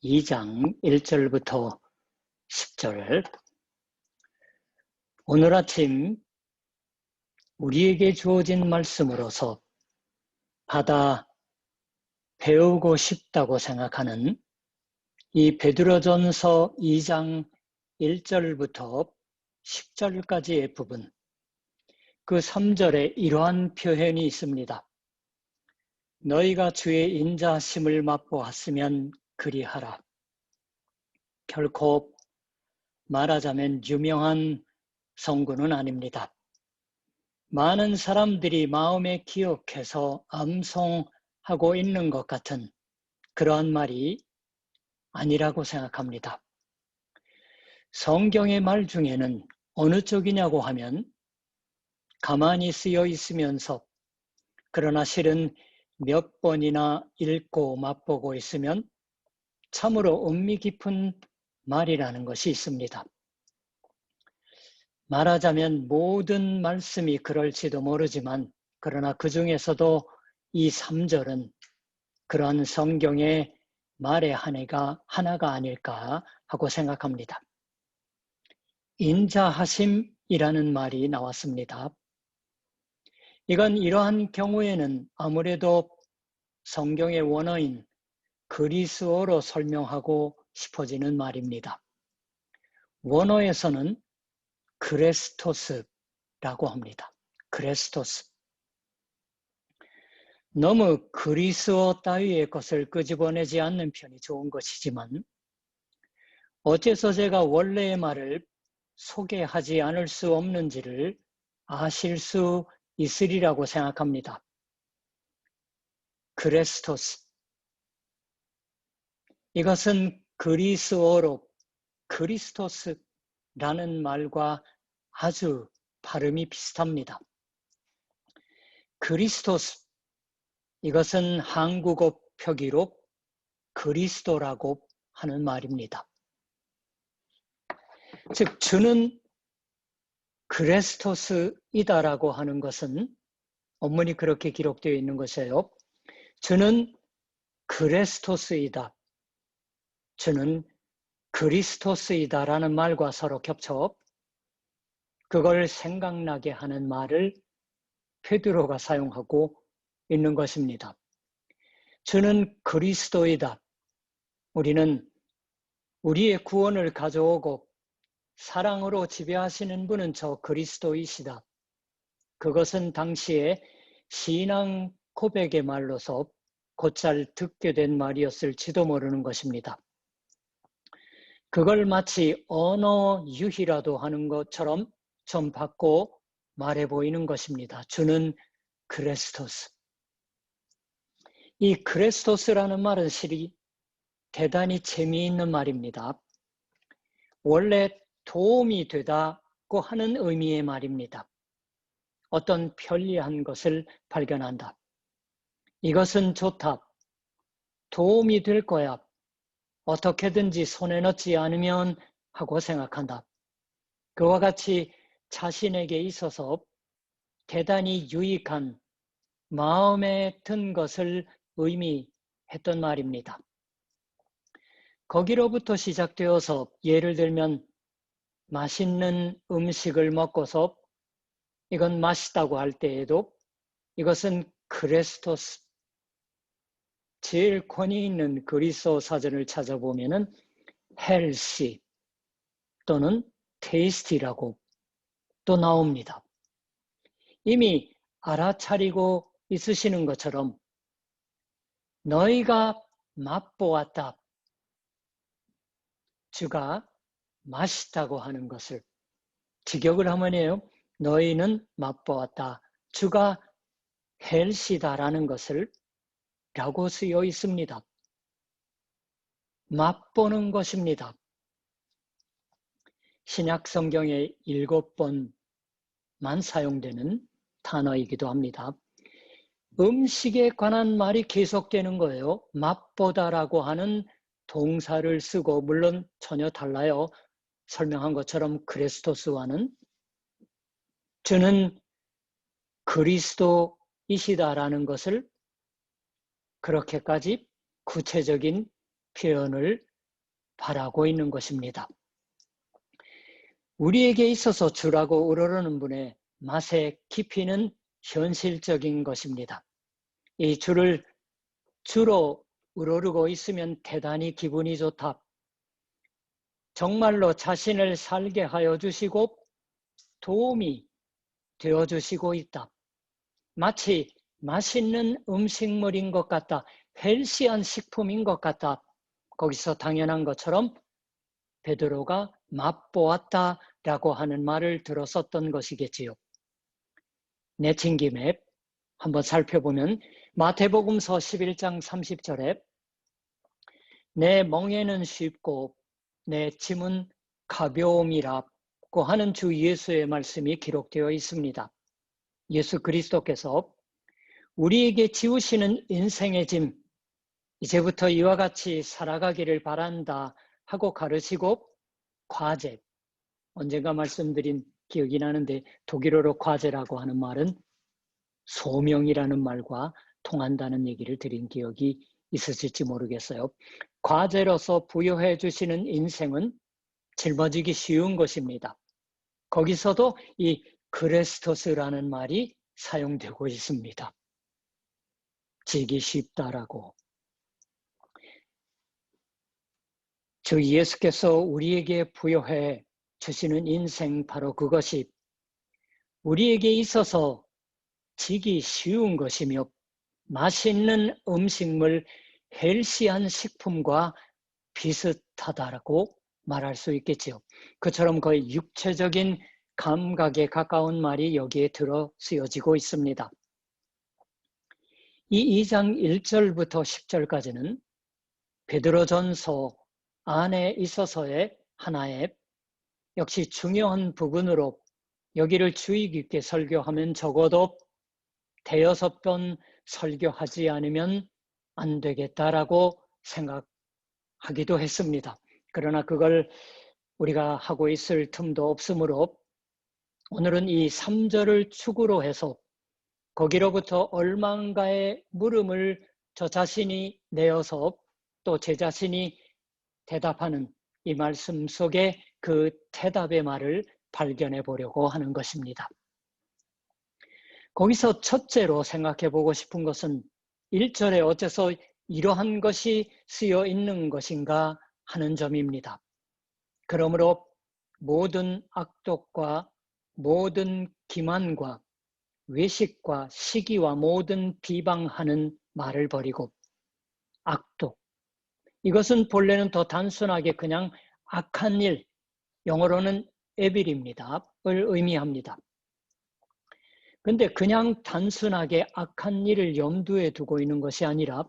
2장 1절부터 10절. 오늘 아침 우리에게 주어진 말씀으로서 받아 배우고 싶다고 생각하는 이 베드로전서 2장 1절부터 10절까지의 부분, 그 3절에 이러한 표현이 있습니다. 너희가 주의 인자하심을 맛보았으면 그리하라. 결코 말하자면 유명한 성구는 아닙니다. 많은 사람들이 마음에 기억해서 암송하고 있는 것 같은 그러한 말이 아니라고 생각합니다. 성경의 말 중에는 어느 쪽이냐고 하면 가만히 쓰여 있으면서 그러나 실은 몇 번이나 읽고 맛보고 있으면 참으로 의미 깊은 말이라는 것이 있습니다. 말하자면 모든 말씀이 그럴지도 모르지만 그러나 그 중에서도 이 3절은 그런 성경의 말의 하나가 아닐까 하고 생각합니다. 인자하심이라는 말이 나왔습니다. 이건 이러한 경우에는 아무래도 성경의 원어인 그리스어로 설명하고 싶어지는 말입니다. 원어에서는 그레스토스라고 합니다. 그레스토스. 너무 그리스어 따위의 것을 끄집어내지 않는 편이 좋은 것이지만 어째서 제가 원래의 말을 소개하지 않을 수 없는지를 아실 수 있으리라고 생각합니다. 그레스토스. 이것은 그리스어로 크리스토스라는 말과 아주 발음이 비슷합니다. 그리스토스. 이것은 한국어 표기로 그리스도라고 하는 말입니다. 즉, 주는 그레스토스이다라고 하는 것은 원문이 그렇게 기록되어 있는 것이에요. 주는 그레스토스이다. 주는 그리스토스이다라는 말과 서로 겹쳐 그걸 생각나게 하는 말을 베드로가 사용하고 있는 것입니다. 주는 그리스도이다. 우리는 우리의 구원을 가져오고 사랑으로 지배하시는 분은 저 그리스도이시다. 그것은 당시에 신앙 고백의 말로서 곧잘 듣게 된 말이었을지도 모르는 것입니다. 그걸 마치 언어 유희라도 하는 것처럼 좀 바꿔 말해 보이는 것입니다. 주는 그레스토스. 이 그레스토스라는 말은 실이 대단히 재미있는 말입니다. 원래 도움이 되다고 하는 의미의 말입니다. 어떤 편리한 것을 발견한다. 이것은 좋다. 도움이 될 거야. 어떻게든지 손에 넣지 않으면 하고 생각한다. 그와 같이 자신에게 있어서 대단히 유익한 마음에 든 것을 의미했던 말입니다. 거기로부터 시작되어서 예를 들면 맛있는 음식을 먹고서 이건 맛있다고 할 때에도 이것은 크레스토스, 제일 권위 있는 그리스어 사전을 찾아보면은 헬시 또는 테이스티라고 또 나옵니다. 이미 알아차리고 있으시는 것처럼 너희가 맛보았다. 주가 맛있다고 하는 것을 직역을 하면 해요. 너희는 맛보았다. 주가 헬시다라는 것을 라고 쓰여 있습니다. 맛보는 것입니다. 신약 성경에 7번만 사용되는 단어이기도 합니다. 음식에 관한 말이 계속되는 거예요. 맛보다라고 하는 동사를 쓰고 물론 전혀 달라요. 설명한 것처럼 그레스토스와는 주는 그리스도이시다라는 것을 그렇게까지 구체적인 표현을 바라고 있는 것입니다. 우리에게 있어서 주라고 우러르는 분의 맛의 깊이는 현실적인 것입니다. 이 주를 주로 우러르고 있으면 대단히 기분이 좋다. 정말로 자신을 살게 하여 주시고 도움이 되어 주시고 있다. 마치 맛있는 음식물인 것 같다. 헬시한 식품인 것 같다. 거기서 당연한 것처럼 베드로가 맛보았다라고 하는 말을 들었었던 것이겠지요. 내친 김에 한번 살펴보면 마태복음서 11장 30절에 내 멍에는 쉽고 내 짐은 가벼움이라고 하는 주 예수의 말씀이 기록되어 있습니다. 예수 그리스도께서 우리에게 지우시는 인생의 짐, 이제부터 이와 같이 살아가기를 바란다 하고 가르치고 과제, 언젠가 말씀드린 기억이 나는데 독일어로 과제라고 하는 말은 소명이라는 말과 통한다는 얘기를 드린 기억이 있으실지 모르겠어요. 과제로서 부여해 주시는 인생은 짊어지기 쉬운 것입니다. 거기서도 이 그레스토스라는 말이 사용되고 있습니다. 지기 쉽다라고. 주 예수께서 우리에게 부여해 주시는 인생, 바로 그것이 우리에게 있어서 지기 쉬운 것이며 맛있는 음식물, 헬시한 식품과 비슷하다라고 말할 수 있겠지요. 그처럼 거의 육체적인 감각에 가까운 말이 여기에 들어 쓰여지고 있습니다. 이 2장 1절부터 10절까지는 베드로전서 안에 있어서의 하나의 역시 중요한 부분으로 여기를 주의 깊게 설교하면 적어도 대여섯 번 설교하지 않으면 안 되겠다라고 생각하기도 했습니다. 그러나 그걸 우리가 하고 있을 틈도 없으므로 오늘은 이 3절을 축으로 해서 거기로부터 얼만가의 물음을 저 자신이 내어서 또 제 자신이 대답하는 이 말씀 속에 그 대답의 말을 발견해 보려고 하는 것입니다. 거기서 첫째로 생각해 보고 싶은 것은 1절에 어째서 이러한 것이 쓰여 있는 것인가 하는 점입니다. 그러므로 모든 악독과 모든 기만과 외식과 시기와 모든 비방하는 말을 버리고 악독, 이것은 본래는 더 단순하게 그냥 악한 일, 영어로는 evil입니다. 을 의미합니다. 근데 그냥 단순하게 악한 일을 염두에 두고 있는 것이 아니라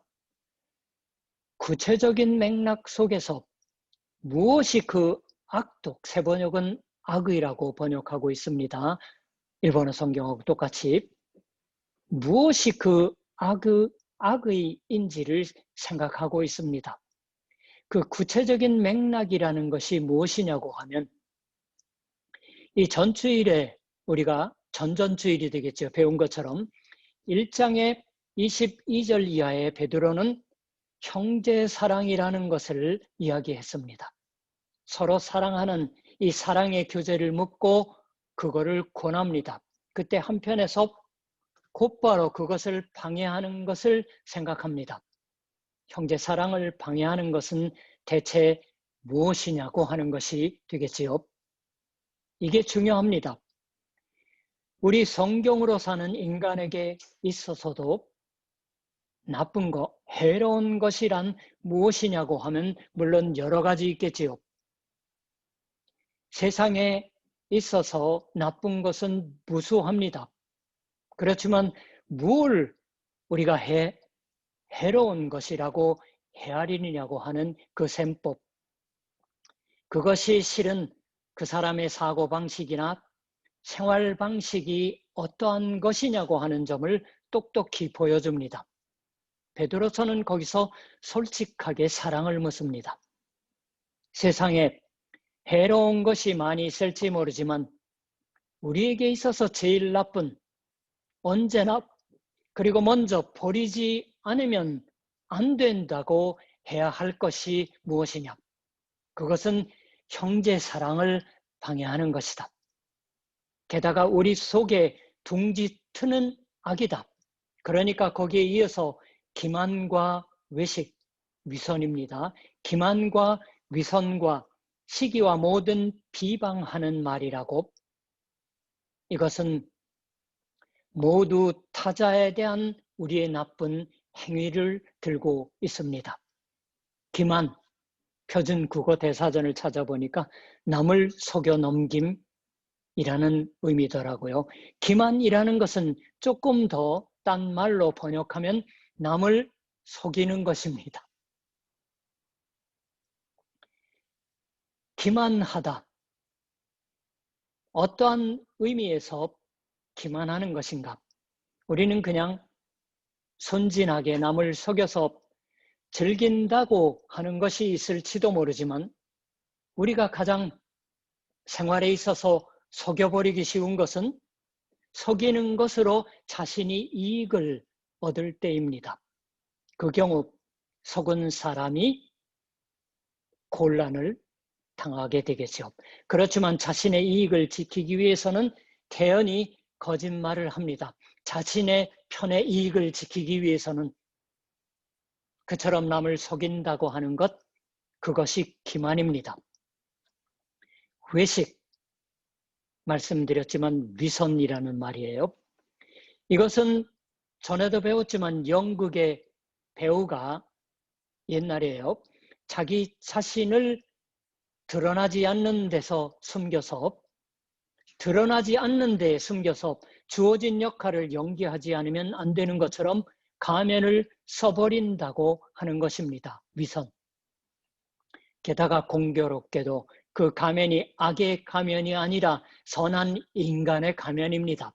구체적인 맥락 속에서 무엇이 그 악독, 세번역은 악의라고 번역하고 있습니다. 일본어 성경하고 똑같이 무엇이 그 악의인지를 생각하고 있습니다. 그 구체적인 맥락이라는 것이 무엇이냐고 하면 이 전주일에 우리가 전전주일이 되겠죠. 배운 것처럼 1장의 22절 이하의 베드로는 형제사랑이라는 것을 이야기했습니다. 서로 사랑하는 이 사랑의 교제를 묻고 그거를 권합니다. 그때 한편에서 곧바로 그것을 방해하는 것을 생각합니다. 형제사랑을 방해하는 것은 대체 무엇이냐고 하는 것이 되겠지요. 이게 중요합니다. 우리 성경으로 사는 인간에게 있어서도 나쁜 것, 해로운 것이란 무엇이냐고 하면 물론 여러 가지 있겠지요. 세상에 있어서 나쁜 것은 무수합니다. 그렇지만 뭘 우리가 해로운 것이라고 헤아리느냐고 하는 그 셈법, 그것이 실은 그 사람의 사고방식이나 생활방식이 어떠한 것이냐고 하는 점을 똑똑히 보여줍니다. 베드로서는 거기서 솔직하게 사랑을 묻습니다. 세상에 해로운 것이 많이 있을지 모르지만 우리에게 있어서 제일 나쁜, 언제나 그리고 먼저 버리지 않으면 안 된다고 해야 할 것이 무엇이냐? 그것은 형제 사랑을 방해하는 것이다. 게다가 우리 속에 둥지 트는 악이다. 그러니까 거기에 이어서 기만과 외식, 위선입니다. 기만과 위선과 시기와 모든 비방하는 말이라고, 이것은 모두 타자에 대한 우리의 나쁜 행위를 들고 있습니다. 기만, 표준 국어 대사전을 찾아보니까 남을 속여 넘김이라는 의미더라고요. 기만이라는 것은 조금 더 딴 말로 번역하면 남을 속이는 것입니다. 기만하다. 어떠한 의미에서 기만하는 것인가? 우리는 그냥 순진하게 남을 속여서 즐긴다고 하는 것이 있을지도 모르지만, 우리가 가장 생활에 있어서 속여버리기 쉬운 것은 속이는 것으로 자신이 이익을 얻을 때입니다. 그 경우 속은 사람이 곤란을 당하게 되겠죠. 그렇지만 자신의 이익을 지키기 위해서는 태연히 거짓말을 합니다. 자신의 편의 이익을 지키기 위해서는 그처럼 남을 속인다고 하는 것, 그것이 기만입니다. 외식, 말씀드렸지만 위선이라는 말이에요. 이것은 전에도 배웠지만 영국의 배우가 옛날에요, 자기 자신을 드러나지 않는 데서 숨겨서, 드러나지 않는 데에 숨겨서 주어진 역할을 연기하지 않으면 안 되는 것처럼 가면을 써버린다고 하는 것입니다. 위선. 게다가 공교롭게도 그 가면이 악의 가면이 아니라 선한 인간의 가면입니다.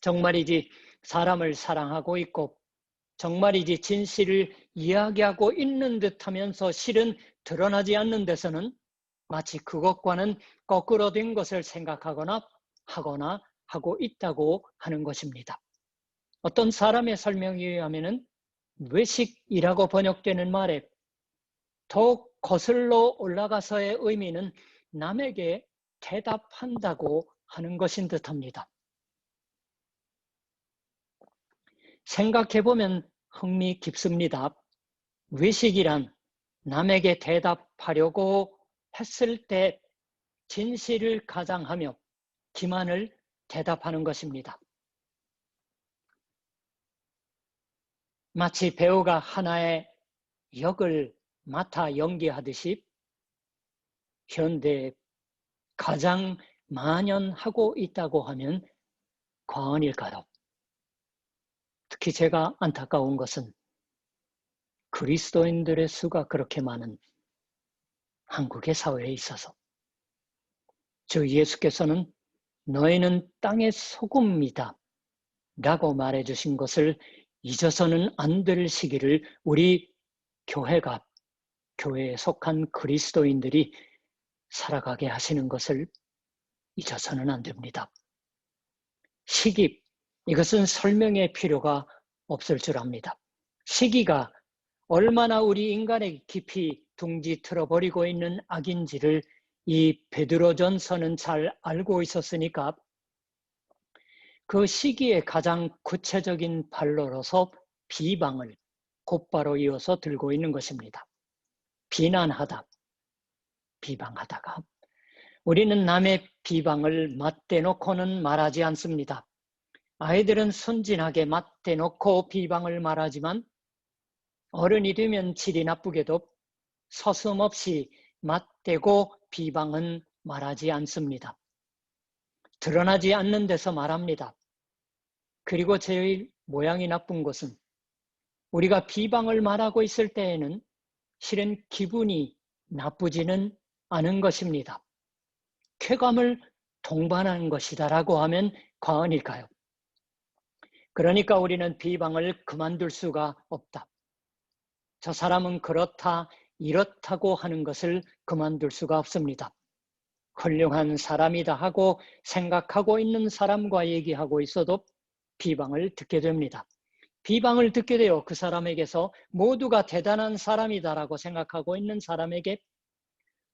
정말이지 사람을 사랑하고 있고, 정말이지 진실을 이야기하고 있는 듯하면서 실은 드러나지 않는 데서는 마치 그것과는 거꾸로 된 것을 생각하거나 하거나 하고 있다고 하는 것입니다. 어떤 사람의 설명에 의하면 외식이라고 번역되는 말에 더욱 거슬러 올라가서의 의미는 남에게 대답한다고 하는 것인 듯합니다. 생각해보면 흥미 깊습니다. 외식이란 남에게 대답하려고 했을 때 진실을 가장하며 기만을 대답하는 것입니다. 마치 배우가 하나의 역을 맡아 연기하듯이 현대에 가장 만연하고 있다고 하면 과언일까요? 특히 제가 안타까운 것은 그리스도인들의 수가 그렇게 많은 한국의 사회에 있어서 주 예수께서는 너희는 땅의 소금이다 라고 말해주신 것을 잊어서는 안 될 시기를 우리 교회가, 교회에 속한 그리스도인들이 살아가게 하시는 것을 잊어서는 안 됩니다. 시기, 이것은 설명의 필요가 없을 줄 압니다. 시기가 얼마나 우리 인간의 깊이 둥지 틀어버리고 있는 악인지를 이 베드로전서는 잘 알고 있었으니까 그 시기에 가장 구체적인 발로로서 비방을 곧바로 이어서 들고 있는 것입니다. 비난하다, 비방하다가 우리는 남의 비방을 맞대놓고는 말하지 않습니다. 아이들은 순진하게 맞대놓고 비방을 말하지만 어른이 되면 질이 나쁘게도 서슴없이 맞대고 비방은 말하지 않습니다. 드러나지 않는 데서 말합니다. 그리고 제일 모양이 나쁜 것은 우리가 비방을 말하고 있을 때에는 실은 기분이 나쁘지는 않은 것입니다. 쾌감을 동반하는 것이다라고 하면 과언일까요? 그러니까 우리는 비방을 그만둘 수가 없다. 저 사람은 그렇다, 이렇다고 하는 것을 그만둘 수가 없습니다. 훌륭한 사람이다 하고 생각하고 있는 사람과 얘기하고 있어도 비방을 듣게 됩니다. 비방을 듣게 되어 그 사람에게서 모두가 대단한 사람이다라고 생각하고 있는 사람에게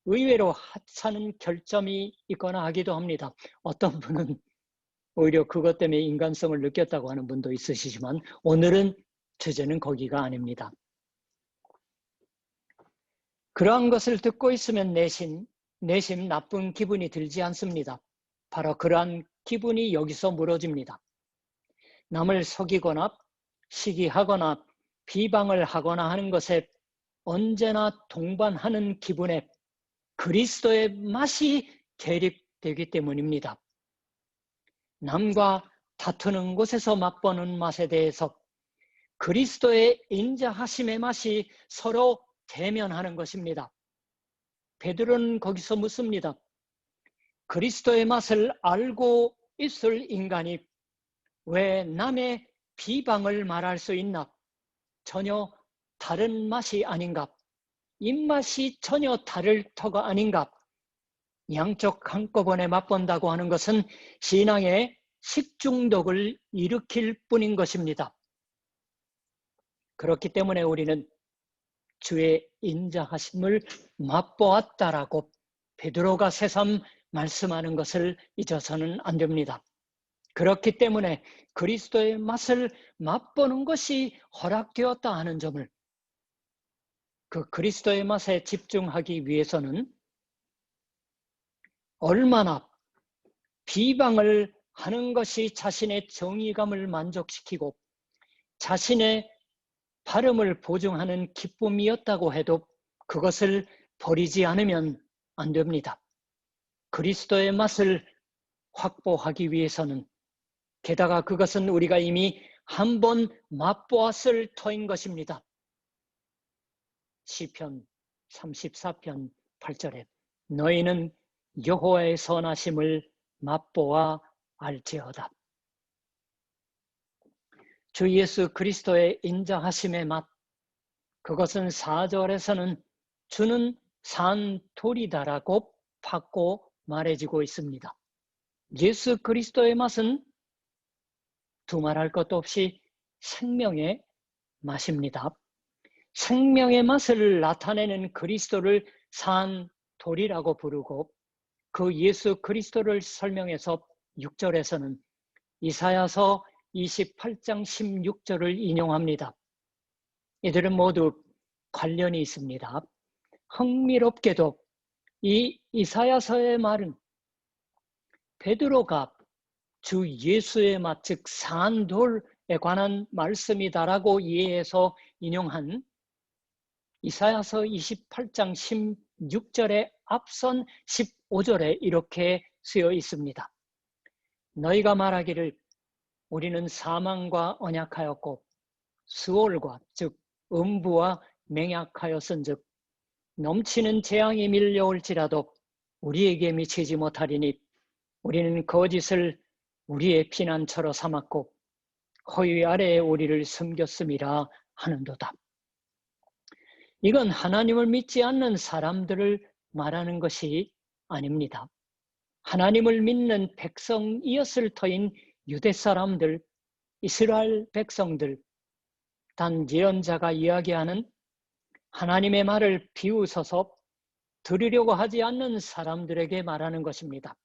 의외로 하찮은 결점이 있거나 하기도 합니다. 어떤 분은 오히려 그것 때문에 인간성을 느꼈다고 하는 분도 있으시지만 오늘은 주제는 거기가 아닙니다. 그러한 것을 듣고 있으면 내심 나쁜 기분이 들지 않습니다. 바로 그러한 기분이 여기서 물어집니다. 남을 속이거나 시기하거나 비방을 하거나 하는 것에 언제나 동반하는 기분에 그리스도의 맛이 개입되기 때문입니다. 남과 다투는 곳에서 맛보는 맛에 대해서 그리스도의 인자하심의 맛이 서로 대면하는 것입니다. 베드로는 거기서 묻습니다. 그리스도의 맛을 알고 있을 인간이 왜 남의 비방을 말할 수 있나? 전혀 다른 맛이 아닌가? 입맛이 전혀 다를 터가 아닌가? 양쪽 한꺼번에 맛본다고 하는 것은 신앙의 식중독을 일으킬 뿐인 것입니다. 그렇기 때문에 우리는 주의 인자하심을 맛보았다라고 베드로가 새삼 말씀하는 것을 잊어서는 안 됩니다. 그렇기 때문에 그리스도의 맛을 맛보는 것이 허락되었다 하는 점을, 그 그리스도의 맛에 집중하기 위해서는 얼마나 비방을 하는 것이 자신의 정의감을 만족시키고 자신의 발음을 보증하는 기쁨이었다고 해도 그것을 버리지 않으면 안 됩니다. 그리스도의 맛을 확보하기 위해서는, 게다가 그것은 우리가 이미 한 번 맛보았을 터인 것입니다. 시편 34편 8절에 너희는 여호와의 선하심을 맛보아 알지어다. 주 예수 그리스도의 인자하심의 맛, 그것은 4절에서는 주는 산 돌이다라고 받고 말해지고 있습니다. 예수 그리스도의 맛은 두말할 것도 없이 생명의 맛입니다. 생명의 맛을 나타내는 그리스도를 산 돌이라고 부르고 그 예수 그리스도를 설명해서 6절에서는 이사야서 28장 16절을 인용합니다. 이들은 모두 관련이 있습니다. 흥미롭게도 이 이사야서의 말은 베드로가 주 예수의 맛, 즉 산돌에 관한 말씀이다라고 이해해서 인용한 이사야서 28장 16절에 앞선 15절에 이렇게 쓰여 있습니다. 너희가 말하기를 우리는 사망과 언약하였고 수월과 즉 음부와 맹약하였은즉 넘치는 재앙이 밀려올지라도 우리에게 미치지 못하리니 우리는 거짓을 우리의 피난처로 삼았고 허위 아래에 우리를 숨겼음이라 하는도다. 이건 하나님을 믿지 않는 사람들을 말하는 것이 아닙니다. 하나님을 믿는 백성이었을 터인 유대 사람들, 이스라엘 백성들, 단 예언자가 이야기하는 하나님의 말을 비웃어서 들으려고 하지 않는 사람들에게 말하는 것입니다.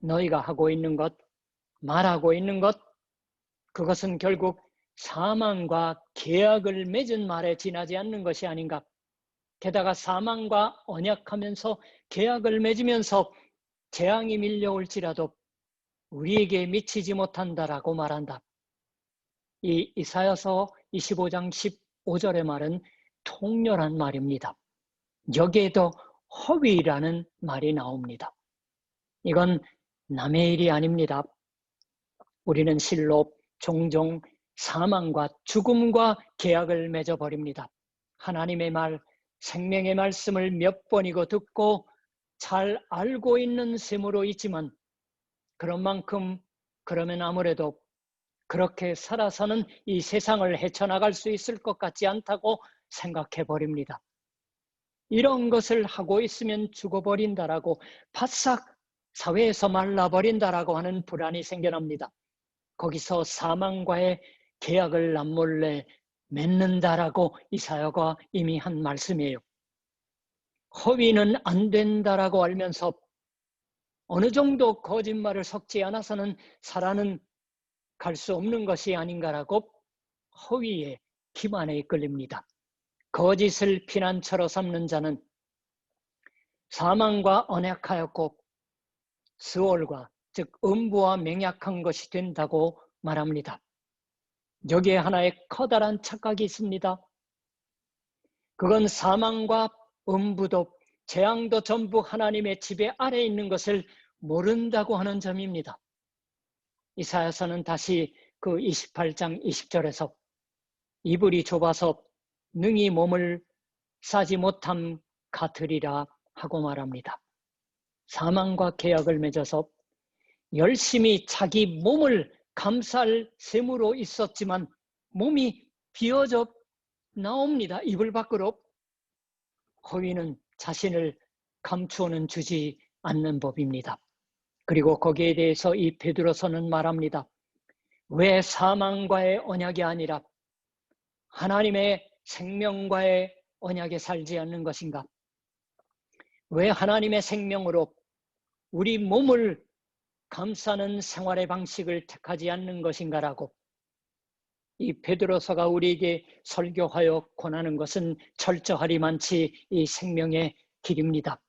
너희가 하고 있는 것, 말하고 있는 것, 그것은 결국 사망과 계약을 맺은 말에 지나지 않는 것이 아닌가. 게다가 사망과 언약하면서 계약을 맺으면서 재앙이 밀려올지라도 우리에게 미치지 못한다라고 말한다. 이 이사야서 25장 15절의 말은 통렬한 말입니다. 여기에도 허위라는 말이 나옵니다. 이건 남의 일이 아닙니다. 우리는 실로 종종 사망과 죽음과 계약을 맺어버립니다. 하나님의 말, 생명의 말씀을 몇 번이고 듣고 잘 알고 있는 셈으로 있지만 그런 만큼 그러면 아무래도 그렇게 살아서는 이 세상을 헤쳐나갈 수 있을 것 같지 않다고 생각해 버립니다. 이런 것을 하고 있으면 죽어버린다라고 바싹 사회에서 말라버린다라고 하는 불안이 생겨납니다. 거기서 사망과의 계약을 남몰래 맺는다라고 이사야가 이미 한 말씀이에요. 허위는 안 된다라고 알면서 어느 정도 거짓말을 섞지 않아서는 살아는 갈 수 없는 것이 아닌가라고 허위에 기만에 이끌립니다. 거짓을 피난처로 삼는 자는 사망과 언약하였고 스올과 즉 음부와 맹약한 것이 된다고 말합니다. 여기에 하나의 커다란 착각이 있습니다. 그건 사망과 음부도 재앙도 전부 하나님의 지배 아래에 있는 것을 모른다고 하는 점입니다. 이사야서는 다시 그 28장 20절에서 이불이 좁아서 능히 몸을 싸지 못함 같으리라 하고 말합니다. 사망과 계약을 맺어서 열심히 자기 몸을 감쌀 셈으로 있었지만 몸이 비어져 나옵니다. 이불 밖으로. 허위는 자신을 감추어는 주지 않는 법입니다. 그리고 거기에 대해서 이 베드로서는 말합니다. 왜 사망과의 언약이 아니라 하나님의 생명과의 언약에 살지 않는 것인가? 왜 하나님의 생명으로 우리 몸을 감싸는 생활의 방식을 택하지 않는 것인가라고 이 베드로서가 우리에게 설교하여 권하는 것은 철저하리만치 이 생명의 길입니다.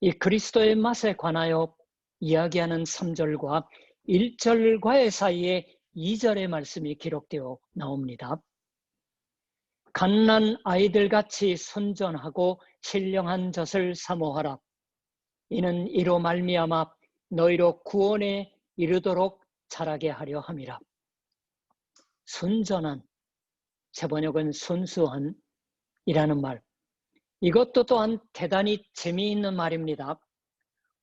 이 그리스도의 맛에 관하여 이야기하는 3절과 1절과의 사이에 2절의 말씀이 기록되어 나옵니다. 갓난 아이들같이 선전하고 신령한 젖을 사모하라. 이는 이로 말미암아 너희로 구원에 이르도록 자라게 하려 함이라. 순전한, 제 번역은 순수한 이라는 말. 이것도 또한 대단히 재미있는 말입니다.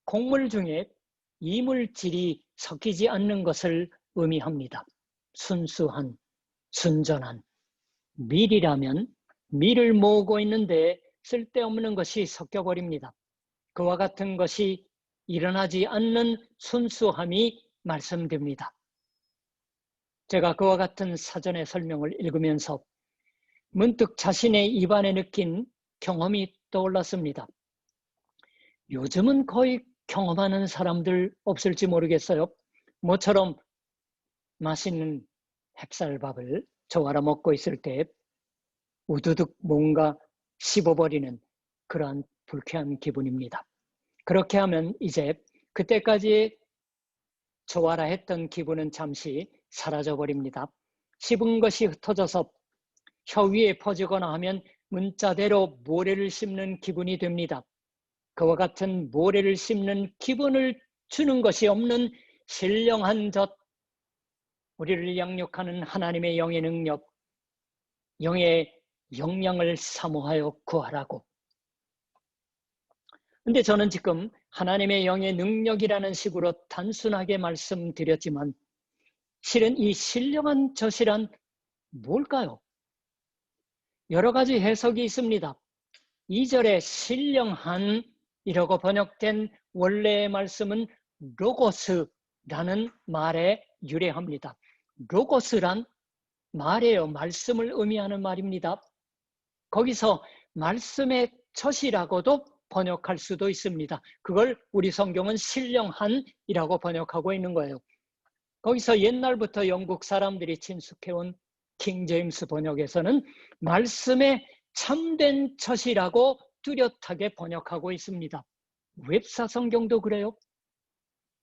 곡물 중에 이물질이 섞이지 않는 것을 의미합니다. 순수한, 순전한. 밀이라면 밀을 모으고 있는데 쓸데없는 것이 섞여버립니다. 그와 같은 것이 일어나지 않는 순수함이 말씀됩니다. 제가 그와 같은 사전의 설명을 읽으면서 문득 자신의 입안에 느낀 경험이 떠올랐습니다. 요즘은 거의 경험하는 사람들 없을지 모르겠어요. 모처럼 맛있는 햅쌀밥을 저와라 먹고 있을 때 우두둑 뭔가 씹어버리는 그러한 불쾌한 기분입니다. 그렇게 하면 이제 그때까지 저와라 했던 기분은 잠시 사라져버립니다. 씹은 것이 흩어져서 혀 위에 퍼지거나 하면 문자대로 모래를 씹는 기분이 됩니다. 그와 같은 모래를 씹는 기분을 주는 것이 없는 신령한 젖, 우리를 양육하는 하나님의 영의 능력, 영의 영양을 사모하여 구하라고. 근데 저는 지금 하나님의 영의 능력이라는 식으로 단순하게 말씀드렸지만 실은 이 신령한 젖이란 뭘까요? 여러 가지 해석이 있습니다. 2절에 신령한이라고 번역된 원래의 말씀은 로고스라는 말에 유래합니다. 로고스란 말이에요. 말씀을 의미하는 말입니다. 거기서 말씀의 젖이라고도 번역할 수도 있습니다. 그걸 우리 성경은 신령한이라고 번역하고 있는 거예요. 거기서 옛날부터 영국 사람들이 친숙해온 킹 제임스 번역에서는 말씀의 참된 젖이라고 뚜렷하게 번역하고 있습니다. 웹사 성경도 그래요.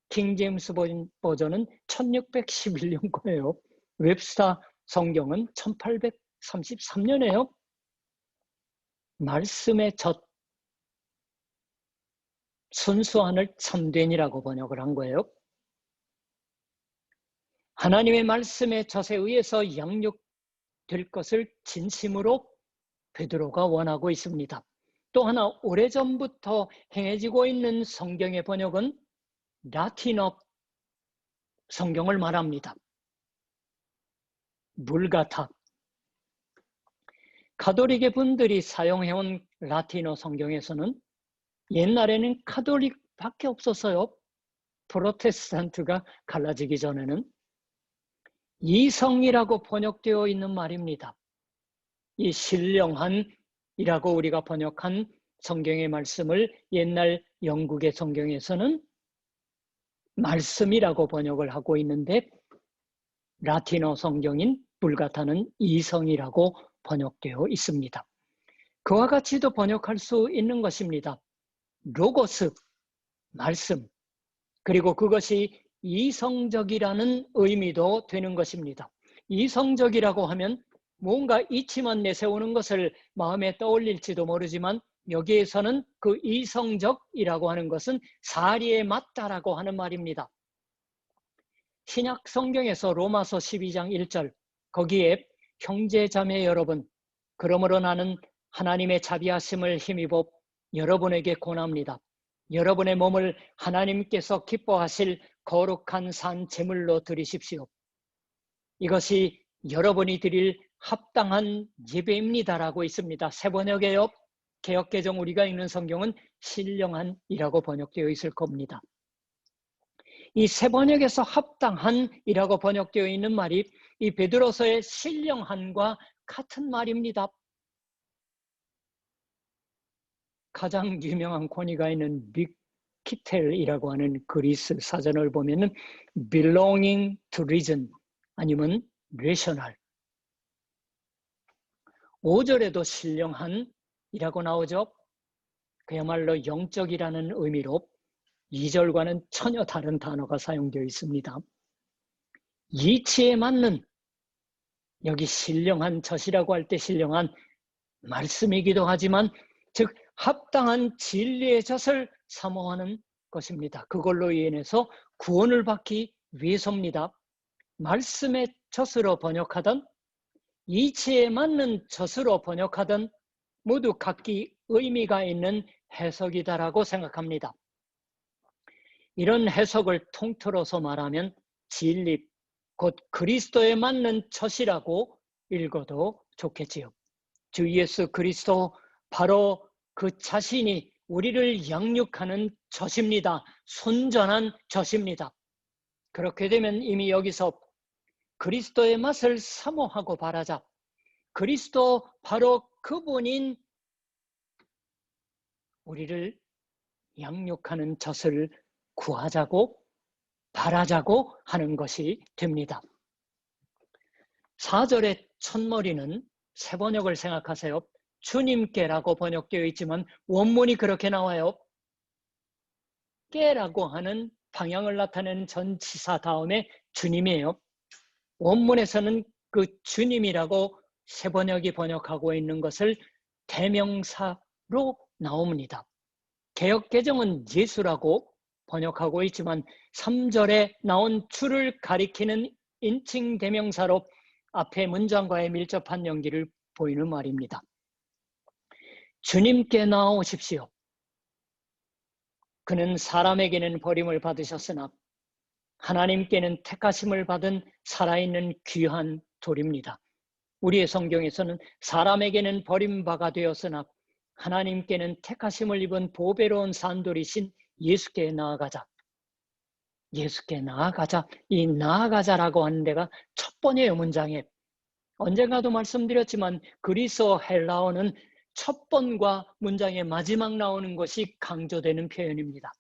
킹 제임스 버전은 1611년 거예요. 웹사 성경은 1833년이에요. 말씀의 젖, 순수한을 참된이라고 번역을 한 거예요. 하나님의 말씀의 젖에 의해서 양육될 것을 진심으로 베드로가 원하고 있습니다. 또 하나 오래전부터 행해지고 있는 성경의 번역은 라틴어 성경을 말합니다. 물 같아. 가톨릭의 분들이 사용해온 라틴어 성경에서는 옛날에는 가톨릭밖에 없었어요. 프로테스탄트가 갈라지기 전에는. 이성이라고 번역되어 있는 말입니다. 이 신령한 이라고 우리가 번역한 성경의 말씀을 옛날 영국의 성경에서는 말씀이라고 번역을 하고 있는데 라틴어 성경인 불가타는 이성이라고 번역되어 있습니다. 그와 같이도 번역할 수 있는 것입니다. 로고스, 말씀, 그리고 그것이 이성적이라는 의미도 되는 것입니다. 이성적이라고 하면 뭔가 이치만 내세우는 것을 마음에 떠올릴지도 모르지만 여기에서는 그 이성적이라고 하는 것은 사리에 맞다라고 하는 말입니다. 신약 성경에서 로마서 12장 1절 거기에 형제 자매 여러분 그러므로 나는 하나님의 자비하심을 힘입어 여러분에게 권합니다. 여러분의 몸을 하나님께서 기뻐하실 거룩한 산 제물로 드리십시오. 이것이 여러분이 드릴 합당한 예배입니다라고 있습니다. 새 번역에요. 개역개정 우리가 읽는 성경은 신령한이라고 번역되어 있을 겁니다. 이 새 번역에서 합당한이라고 번역되어 있는 말이 이 베드로서의 신령한과 같은 말입니다. 가장 유명한 권위가 있는 미키텔이라고 하는 그리스 사전을 보면은 belonging to reason 아니면 rational 5절에도 신령한이라고 나오죠. 그야말로 영적이라는 의미로 2절과는 전혀 다른 단어가 사용되어 있습니다. 이치에 맞는 여기 신령한 젖이라고 할 때 신령한 말씀이기도 하지만 즉 합당한 진리의 젖을 사모하는 것입니다. 그걸로 인해서 구원을 받기 위해서입니다. 말씀의 젖으로 번역하든 이치에 맞는 젖으로 번역하든 모두 각기 의미가 있는 해석이다라고 생각합니다. 이런 해석을 통틀어서 말하면 진리, 곧 그리스도에 맞는 젖이라고 읽어도 좋겠지요. 주 예수 그리스도 바로 그 자신이 우리를 양육하는 젖입니다. 순전한 젖입니다. 그렇게 되면 이미 여기서 그리스도의 맛을 사모하고 바라자. 그리스도 바로 그분인 우리를 양육하는 젖을 구하자고 바라자고 하는 것이 됩니다. 4절의 첫머리는 새 번역을 생각하세요. 주님께라고 번역되어 있지만 원문이 그렇게 나와요. 께라고 하는 방향을 나타내는 전치사 다음에 주님이에요. 원문에서는 그 주님이라고 새 번역이 번역하고 있는 것을 대명사로 나옵니다. 개역개정은 예수라고 번역하고 있지만 3절에 나온 주를 가리키는 인칭 대명사로 앞에 문장과의 밀접한 연기를 보이는 말입니다. 주님께 나오십시오. 그는 사람에게는 버림을 받으셨으나 하나님께는 택하심을 받은 살아있는 귀한 돌입니다. 우리의 성경에서는 사람에게는 버림바가 되었으나 하나님께는 택하심을 입은 보배로운 산돌이신 예수께 나아가자. 예수께 나아가자. 이 나아가자라고 하는 데가 첫 번째의 문장에 언젠가도 말씀드렸지만 그리스어 헬라어는 첫 번과 문장의 마지막 나오는 것이 강조되는 표현입니다.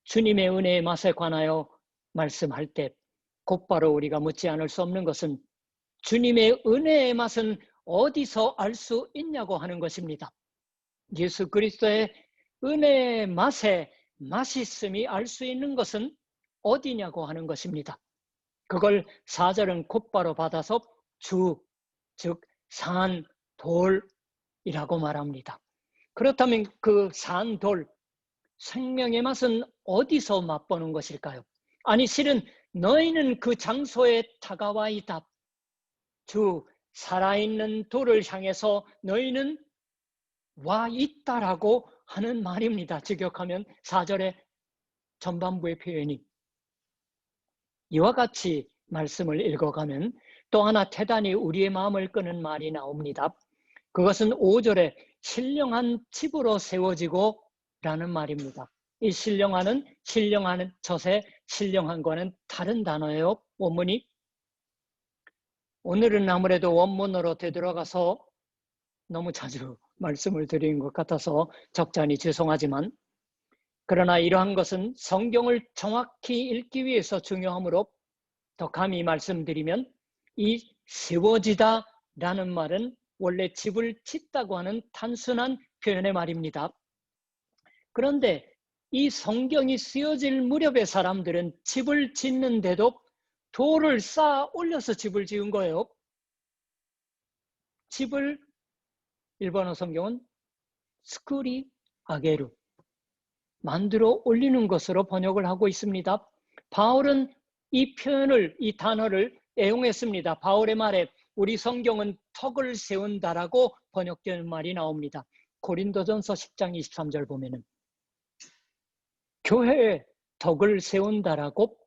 주님의 은혜의 맛에 관하여 말씀할 때 곧바로 우리가 묻지 않을 수 없는 것은 주님의 은혜의 맛은 어디서 알 수 있냐고 하는 것입니다. 예수 그리스도의 은혜의 맛에 맛있음이 알 수 있는 것은 어디냐고 하는 것입니다. 그걸 4절은 곧바로 받아서 주, 즉 산, 돌이라고 말합니다. 그렇다면 그 산, 돌, 생명의 맛은 어디서 맛보는 것일까요? 아니 실은 너희는 그 장소에 다가와 있다. 주 살아있는 돌을 향해서 너희는 와 있다라고 하는 말입니다. 직역하면 4절의 전반부의 표현이 이와 같이 말씀을 읽어가면 또 하나 대단히 우리의 마음을 끄는 말이 나옵니다. 그것은 5절에 신령한 집으로 세워지고 라는 말입니다. 이 신령한 젖의 신령한과는 다른 단어예요. 원문이. 오늘은 아무래도 원문으로 되돌아가서 너무 자주 말씀을 드린 것 같아서 적잖이 죄송하지만, 그러나 이러한 것은 성경을 정확히 읽기 위해서 중요하므로 더 감히 말씀드리면, 이 세워지다 라는 말은 원래 집을 짓다고 하는 단순한 표현의 말입니다. 그런데 이 성경이 쓰여질 무렵의 사람들은 집을 짓는데도 돌을 쌓아 올려서 집을 지은 거예요. 집을 일본어 성경은 스쿠리 아게루, 만들어 올리는 것으로 번역을 하고 있습니다. 바울은 이 표현을, 이 단어를 애용했습니다. 바울의 말에 우리 성경은 덕을 세운다라고 번역되는 말이 나옵니다. 고린도전서 10장 23절 보면은 교회에 덕을 세운다라고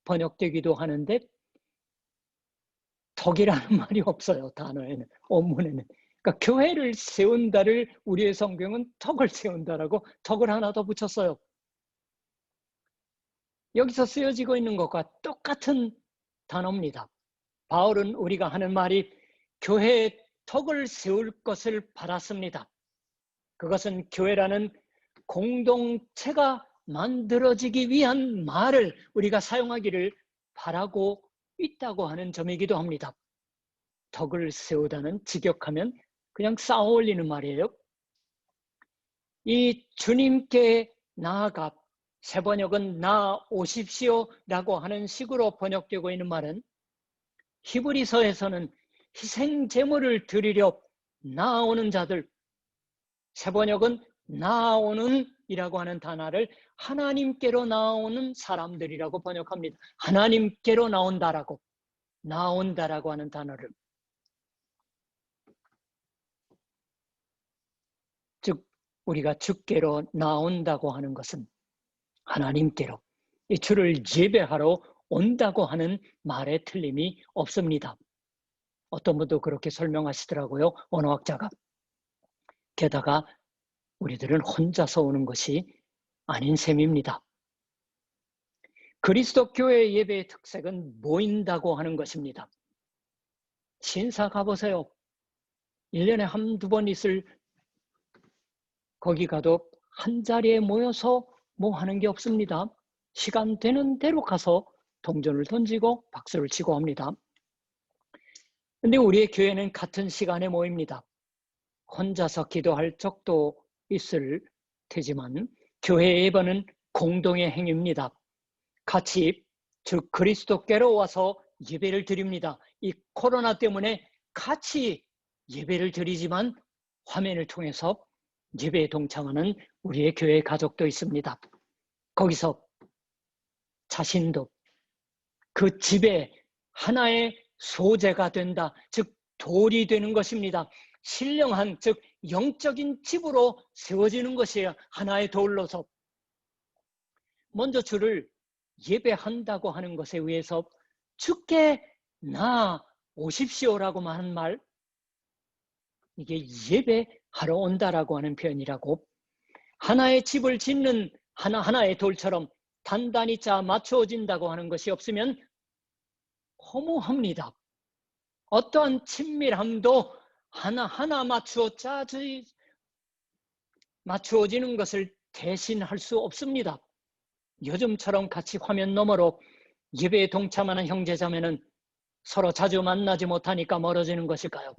번역되기도 하는데, 덕이라는 말이 없어요. 단어에는, 원문에는. 그러니까 교회를 세운다를 우리의 성경은 덕을 세운다라고 덕을 하나 더 붙였어요. 여기서 쓰여지고 있는 것과 똑같은 단어입니다. 바울은 우리가 하는 말이 교회에 덕을 세울 것을 바랐습니다. 그것은 교회라는 공동체가 만들어지기 위한 말을 우리가 사용하기를 바라고 있다고 하는 점이기도 합니다. 덕을 세우다는 직역하면 그냥 쌓아 올리는 말이에요. 이 주님께 나아가, 새 번역은 나오십시오라고 하는 식으로 번역되고 있는 말은, 히브리서에서는 희생 제물을 드리려 나아오는 자들, 새 번역은 나아오는 이라고 하는 단어를 하나님께로 나오는 사람들이라고 번역합니다. 하나님께로 나온다라고, 나온다라고 하는 단어를, 즉 우리가 주께로 나온다고 하는 것은 하나님께로, 이 주를 예배하러 온다고 하는 말에 틀림이 없습니다. 어떤 분도 그렇게 설명하시더라고요, 언어학자가. 게다가 우리들은 혼자서 오는 것이 아닌 셈입니다. 그리스도 교회의 예배의 특색은 모인다고 하는 것입니다. 신사 가보세요. 1년에 한두 번 있을, 거기 가도 한 자리에 모여서 뭐 하는 게 없습니다. 시간 되는 대로 가서 동전을 던지고 박수를 치고 합니다. 근데 우리의 교회는 같은 시간에 모입니다. 혼자서 기도할 적도 있을 테지만 교회 예배는 공동의 행위입니다. 같이, 즉 그리스도께로 와서 예배를 드립니다. 이 코로나 때문에 같이 예배를 드리지만 화면을 통해서 예배에 동참하는 우리의 교회 가족도 있습니다. 거기서 자신도 그 집의 하나의 소재가 된다, 즉 돌이 되는 것입니다. 신령한, 즉 영적인 집으로 세워지는 것이에요. 하나의 돌로서. 먼저 주를 예배한다고 하는 것에 의해서 주께 나오십시오라고 하는 말, 이게 예배하러 온다라고 하는 표현이라고, 하나의 집을 짓는 하나하나의 돌처럼 단단히 짜 맞추어진다고 하는 것이 없으면 허무합니다. 어떠한 친밀함도 하나하나 맞추어지는 것을 대신할 수 없습니다. 요즘처럼 같이 화면 너머로 예배에 동참하는 형제자매는 서로 자주 만나지 못하니까 멀어지는 것일까요?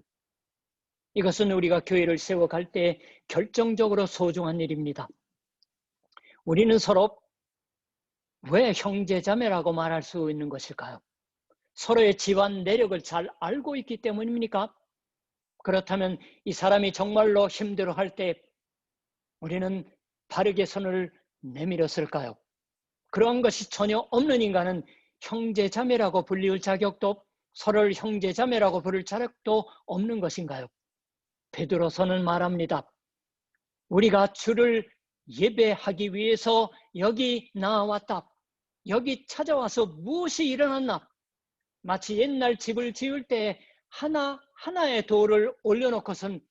이것은 우리가 교회를 세워갈 때 결정적으로 소중한 일입니다. 우리는 서로 왜 형제자매라고 말할 수 있는 것일까요? 서로의 집안 내력을 잘 알고 있기 때문입니까? 그렇다면 이 사람이 정말로 힘들어할 때 우리는 바르게 손을 내밀었을까요? 그런 것이 전혀 없는 인간은 형제자매라고 불릴 자격도, 서로를 형제자매라고 부를 자격도 없는 것인가요? 베드로서는 말합니다. 우리가 주를 예배하기 위해서 여기 나왔다. 여기 찾아와서 무엇이 일어났나? 마치 옛날 집을 지을 때 하나하나의 돌을 올려놓고서는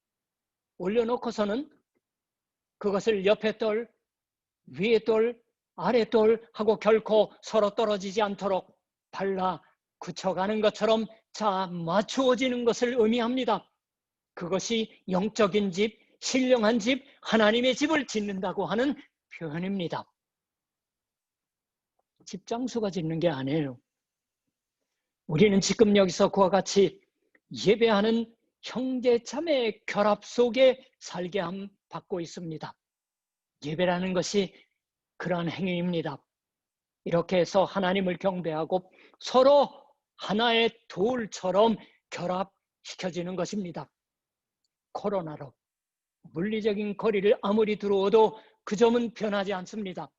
그것을 옆에 돌, 위에 돌, 아래 돌 하고 결코 서로 떨어지지 않도록 발라 굳혀가는 것처럼 자 맞추어지는 것을 의미합니다. 그것이 영적인 집, 신령한 집, 하나님의 집을 짓는다고 하는 표현입니다. 집장수가 짓는 게 아니에요. 우리는 지금 여기서 그와 같이 예배하는 형제 자매의 결합 속에 살게 함 받고 있습니다. 예배라는 것이 그러한 행위입니다. 이렇게 해서 하나님을 경배하고 서로 하나의 돌처럼 결합시켜지는 것입니다. 코로나로 물리적인 거리를 아무리 두어도 그 점은 변하지 않습니다.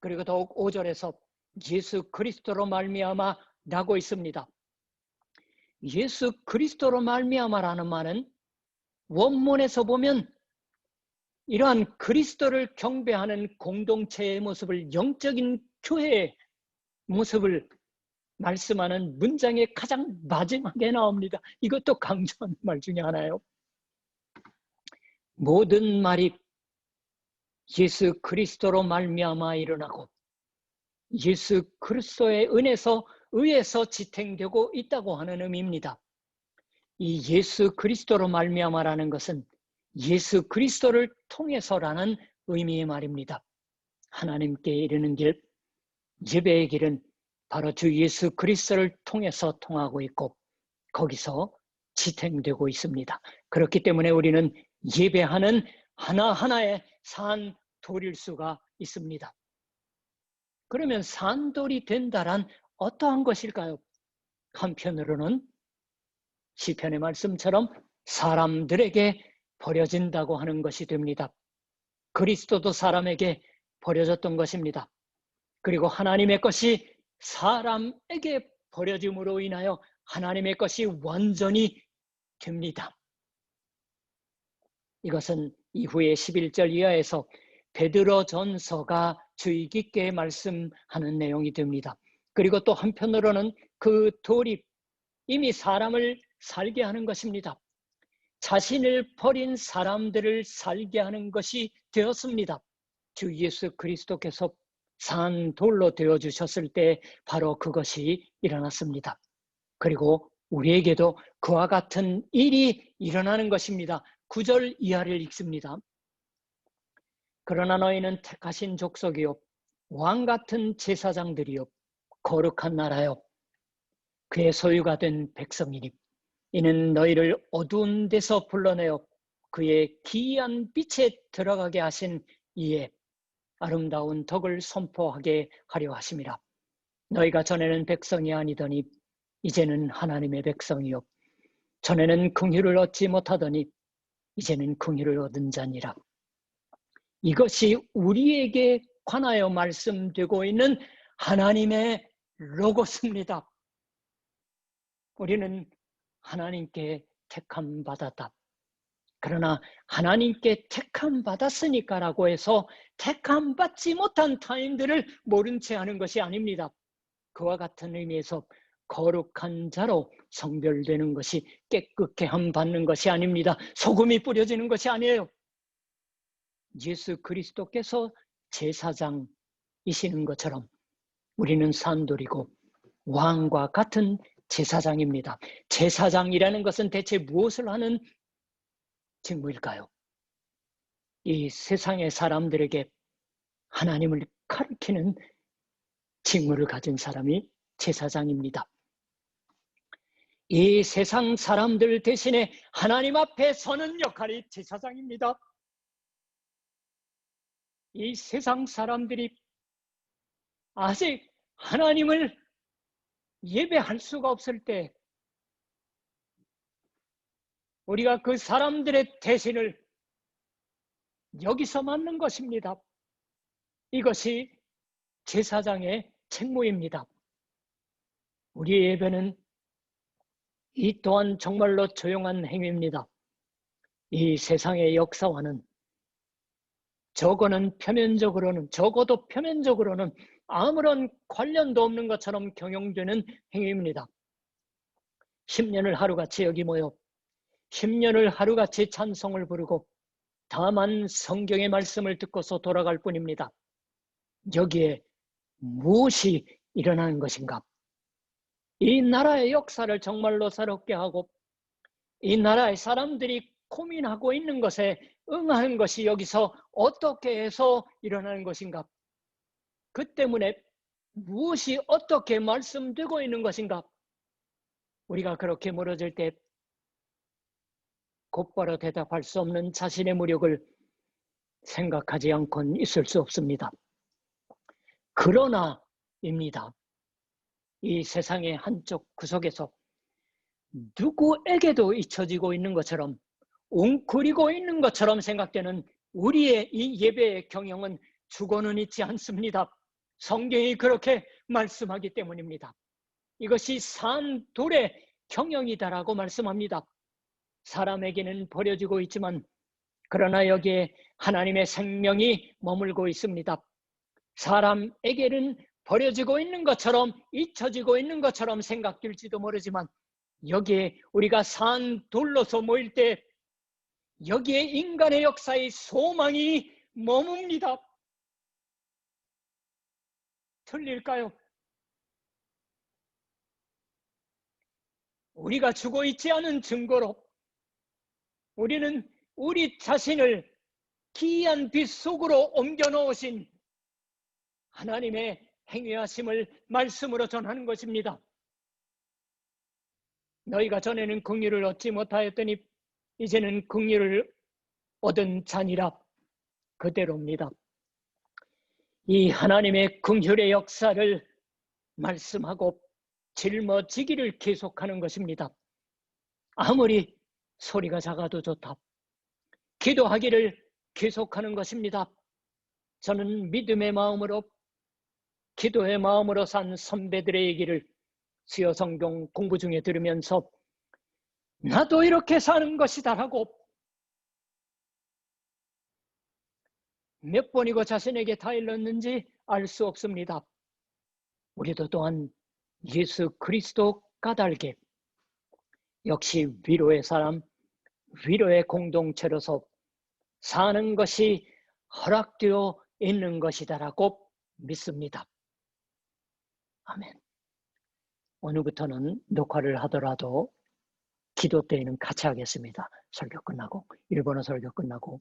그리고 더욱 5절에서 예수 그리스도로 말미암아 라고 있습니다. 예수 그리스도로 말미암아라는 말은 원문에서 보면 이러한 그리스도를 경배하는 공동체의 모습을, 영적인 교회의 모습을 말씀하는 문장의 가장 마지막에 나옵니다. 이것도 강조하는 말 중에 하나예요. 모든 말이 예수 그리스도로 말미암아 일어나고 예수 그리스도의 의해서 지탱되고 있다고 하는 의미입니다. 이 예수 그리스도로 말미암아라는 것은 예수 그리스도를 통해서라는 의미의 말입니다. 하나님께 이르는 길, 예배의 길은 바로 주 예수 그리스도를 통해서 통하고 있고 거기서 지탱되고 있습니다. 그렇기 때문에 우리는 예배하는 하나하나의 산돌일 수가 있습니다. 그러면 산돌이 된다란 어떠한 것일까요? 한편으로는 시편의 말씀처럼 사람들에게 버려진다고 하는 것이 됩니다. 그리스도도 사람에게 버려졌던 것입니다. 그리고 하나님의 것이 사람에게 버려짐으로 인하여 하나님의 것이 완전히 됩니다. 이것은 이후에 11절 이하에서 베드로전서가 주의 깊게 말씀하는 내용이 됩니다. 그리고 또 한편으로는 그 돌이 이미 사람을 살게 하는 것입니다. 자신을 버린 사람들을 살게 하는 것이 되었습니다. 주 예수 그리스도께서 산돌로 되어주셨을 때 바로 그것이 일어났습니다. 그리고 우리에게도 그와 같은 일이 일어나는 것입니다. 9절 이하를 읽습니다. 그러나 너희는 택하신 족속이요 왕같은 제사장들이요 거룩한 나라요 그의 소유가 된 백성이니 이는 너희를 어두운 데서 불러내어 그의 기이한 빛에 들어가게 하신 이에 아름다운 덕을 선포하게 하려 하심이라. 너희가 전에는 백성이 아니더니 이제는 하나님의 백성이요 전에는 긍휼을 얻지 못하더니 이제는 긍휼을 얻은 자니라. 이것이 우리에게 관하여 말씀되고 있는 하나님의 로고스입니다. 우리는 하나님께 택함 받았다. 그러나 하나님께 택함 받았으니까라고 해서 택함 받지 못한 타인들을 모른 채 하는 것이 아닙니다. 그와 같은 의미에서 거룩한 자로 성별되는 것이 깨끗게 함 받는 것이 아닙니다. 소금이 뿌려지는 것이 아니에요. 예수 그리스도께서 제사장이시는 것처럼 우리는 산돌이고 왕과 같은 제사장입니다. 제사장이라는 것은 대체 무엇을 하는 직무일까요? 이 세상의 사람들에게 하나님을 가르치는 직무를 가진 사람이 제사장입니다. 이 세상 사람들 대신에 하나님 앞에 서는 역할이 제사장입니다. 이 세상 사람들이 아직 하나님을 예배할 수가 없을 때 우리가 그 사람들의 대신을 여기서 맡는 것입니다. 이것이 제사장의 책무입니다. 우리의 예배는 이 또한 정말로 조용한 행위입니다. 이 세상의 역사와는 적어도 표면적으로는 아무런 관련도 없는 것처럼 경영되는 행위입니다. 10년을 하루같이 여기 모여 10년을 하루같이 찬송을 부르고 다만 성경의 말씀을 듣고서 돌아갈 뿐입니다. 여기에 무엇이 일어나는 것인가? 이 나라의 역사를 정말로 새롭게 하고 이 나라의 사람들이 고민하고 있는 것에 응하는 것이 여기서 어떻게 해서 일어나는 것인가? 그 때문에 무엇이 어떻게 말씀되고 있는 것인가? 우리가 그렇게 물어질 때 곧바로 대답할 수 없는 자신의 무력을 생각하지 않고는 있을 수 없습니다. 그러나입니다. 이 세상의 한쪽 구석에서 누구에게도 잊혀지고 있는 것처럼 웅크리고 있는 것처럼 생각되는 우리의 이 예배의 경영은 죽어는 있지 않습니다. 성경이 그렇게 말씀하기 때문입니다. 이것이 산돌의 경영이다라고 말씀합니다. 사람에게는 버려지고 있지만 그러나 여기에 하나님의 생명이 머물고 있습니다. 사람에게는 버려지고 있는 것처럼 잊혀지고 있는 것처럼 생각될지도 모르지만 여기에 우리가 산돌로서 모일 때 여기에 인간의 역사의 소망이 머뭅니다. 틀릴까요? 우리가 죽어 있지 않은 증거로 우리는 우리 자신을 기이한 빛 속으로 옮겨 놓으신 하나님의 행위하심을 말씀으로 전하는 것입니다. 너희가 전에는 긍휼을 얻지 못하였더니 이제는 긍휼을 얻은 자니라. 그대로입니다. 이 하나님의 긍휼의 역사를 말씀하고 짊어지기를 계속하는 것입니다. 아무리 소리가 작아도 좋다. 기도하기를 계속하는 것입니다. 저는 믿음의 마음으로 기도의 마음으로 산 선배들의 얘기를 수요 성경 공부 중에 들으면서 나도 이렇게 사는 것이다라고 몇 번이고 자신에게 다 일렀는지 알 수 없습니다. 우리도 또한 예수 그리스도 까닭에 역시 위로의 사람, 위로의 공동체로서 사는 것이 허락되어 있는 것이다라고 믿습니다. 아멘. 오늘부터는 녹화를 하더라도 기도 때에는 같이 하겠습니다. 설교 끝나고, 일본어 설교 끝나고